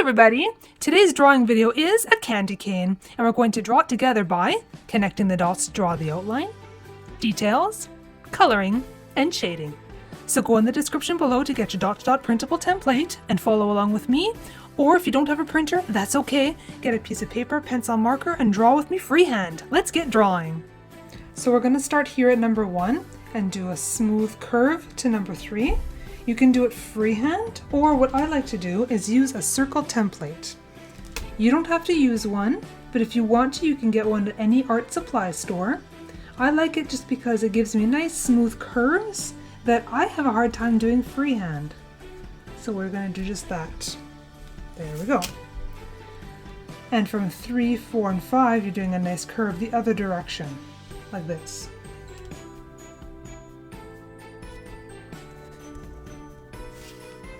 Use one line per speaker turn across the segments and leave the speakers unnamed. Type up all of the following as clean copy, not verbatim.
everybody! Today's drawing video is a candy cane, and we're going to draw it together by connecting the dots to draw the outline, details, coloring, and shading. So go in the description below to get your dot-to-dot printable template and follow along with me, or if you don't have a printer, that's okay. Get a piece of paper, pencil, marker, and draw with me freehand. Let's get drawing! So we're going to start here at number 1 and do a smooth curve to number 3. You can do it freehand, or what I like to do is use a circle template. You don't have to use one, but if you want to, you can get one at any art supply store. I like it just because it gives me nice smooth curves that I have a hard time doing freehand. So we're going to do just that. There we go. And from 3, 4, and 5, you're doing a nice curve the other direction, like this.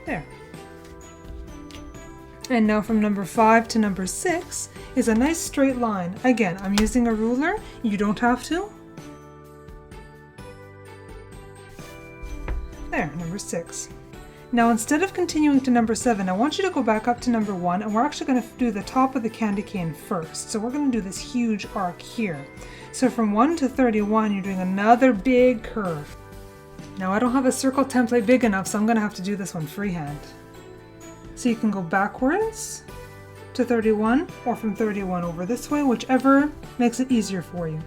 There. And now from number 5 to number 6 is a nice straight line. Again, I'm using a ruler. You don't have to. There, number 6. Now instead of continuing to number 7, I want you to go back up to number 1, and we're actually going to do the top of the candy cane first. So we're going to do this huge arc here. So from 1 to 31, you're doing another big curve. Now I don't have a circle template big enough, so I'm going to have to do this one freehand. So you can go backwards to 31 or from 31 over this way, whichever makes it easier for you.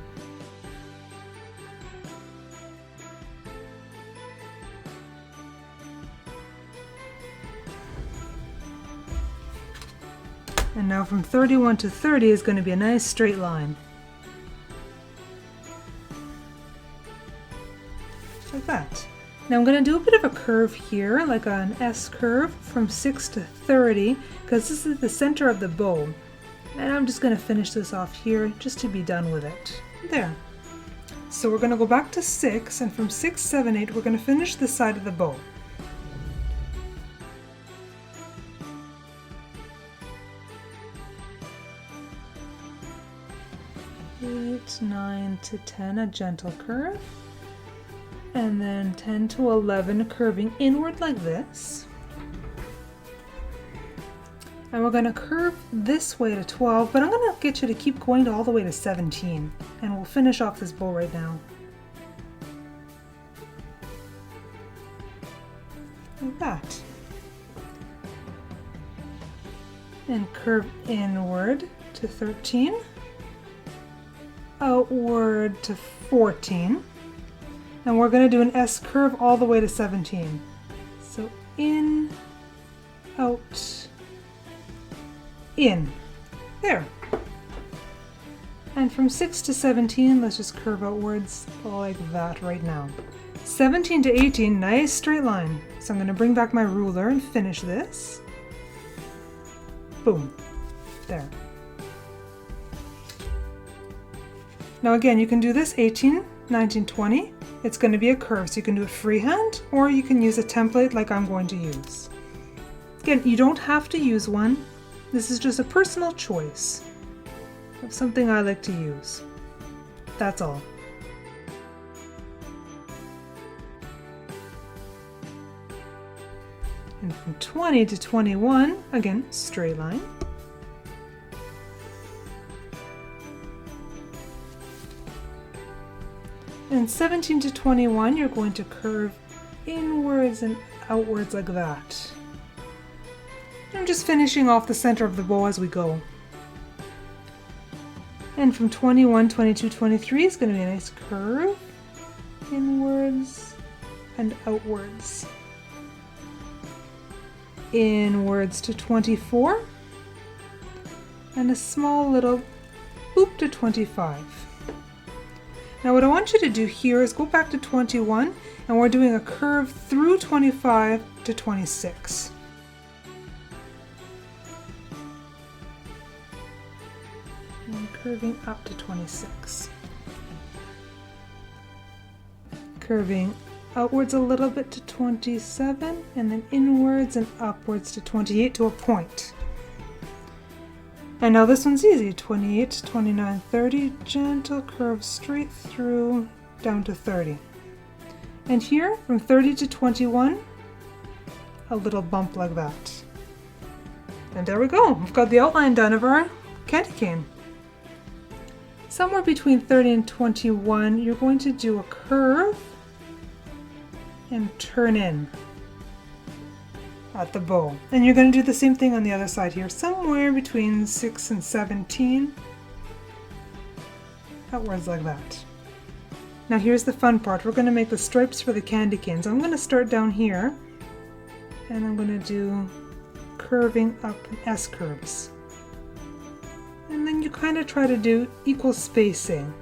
And now from 31 to 30 is going to be a nice straight line. Like that. Now I'm going to do a bit of a curve here, like an S curve from 6 to 30, because this is the center of the bow. And I'm just going to finish this off here just to be done with it. There. So we're going to go back to 6, and from 6, 7, 8, we're going to finish this side of the bow. Eight, 9 to 10, a gentle curve. And then 10 to 11 curving inward like this. And we're going to curve this way to 12, but I'm going to get you to keep going all the way to 17. And we'll finish off this bow right now. Like that. And curve inward to 13. Outward to 14. And we're going to do an S curve all the way to 17. So in, out, in. There. And from 6 to 17, let's just curve outwards like that right now. 17 to 18, nice straight line. So I'm going to bring back my ruler and finish this. Boom. There. Now again, you can do this 18, 19, 20. It's going to be a curve, so you can do it freehand, or you can use a template like I'm going to use. Again, you don't have to use one. This is just a personal choice of something I like to use. That's all. And from 20 to 21, again, straight line. And 17 to 21, you're going to curve inwards and outwards like that. I'm just finishing off the center of the bow as we go. And from 21, 22, 23 is going to be a nice curve inwards and outwards. Inwards to 24, and a small little boop to 25. Now what I want you to do here is go back to 21, and we're doing a curve through 25 to 26. And curving up to 26. Curving outwards a little bit to 27, and then inwards and upwards to 28 to a point. And now this one's easy, 28, 29, 30, gentle curve straight through down to 30. And here, from 30 to 21, a little bump like that. And there we go. We've got the outline done of our candy cane. Somewhere between 30 and 21, you're going to do a curve and turn in at the bow. And you're going to do the same thing on the other side here, somewhere between 6 and 17. Outwards like that. Now here's the fun part. We're going to make the stripes for the candy canes. I'm going to start down here and I'm going to do curving up S curves. And then you kind of try to do equal spacing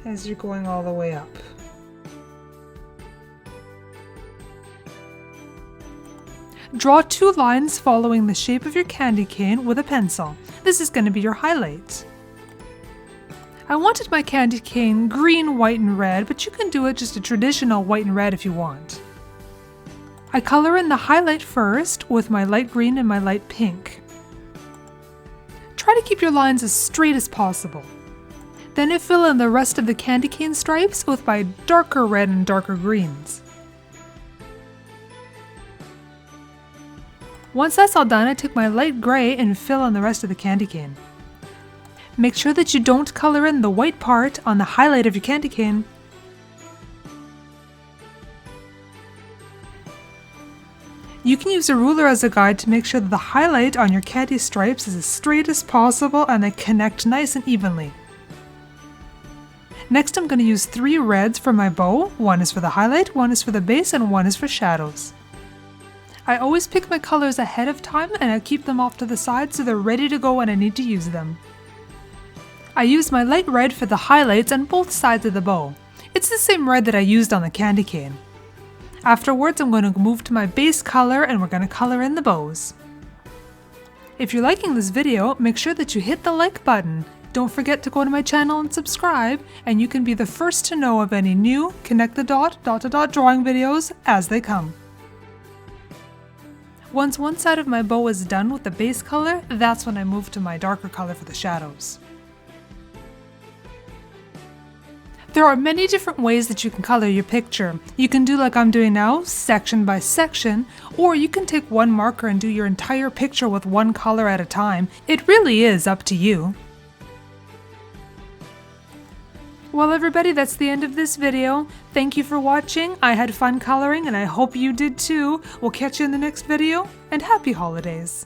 as you're going all the way up. Draw 2 lines following the shape of your candy cane with a pencil. This is going to be your highlight. I wanted my candy cane green, white, and red, but you can do it just a traditional white and red if you want. I color in the highlight first with my light green and my light pink. Try to keep your lines as straight as possible. Then I fill in the rest of the candy cane stripes with my darker red and darker greens. Once that's all done, I take my light gray and fill in the rest of the candy cane. Make sure that you don't color in the white part on the highlight of your candy cane. You can use a ruler as a guide to make sure that the highlight on your candy stripes is as straight as possible and they connect nice and evenly. Next, I'm going to use 3 reds for my bow. One is for the highlight, one is for the base, and one is for shadows. I always pick my colors ahead of time and I keep them off to the side so they're ready to go when I need to use them. I use my light red for the highlights on both sides of the bow. It's the same red that I used on the candy cane. Afterwards, I'm going to move to my base color and we're going to color in the bows. If you're liking this video, make sure that you hit the like button. Don't forget to go to my channel and subscribe, and you can be the first to know of any new Connect the Dot drawing videos as they come. Once one side of my bow is done with the base color, that's when I move to my darker color for the shadows. There are many different ways that you can color your picture. You can do like I'm doing now, section by section, or you can take one marker and do your entire picture with one color at a time. It really is up to you. Well everybody, that's the end of this video. Thank you for watching. I had fun coloring and I hope you did too. We'll catch you in the next video, and happy holidays!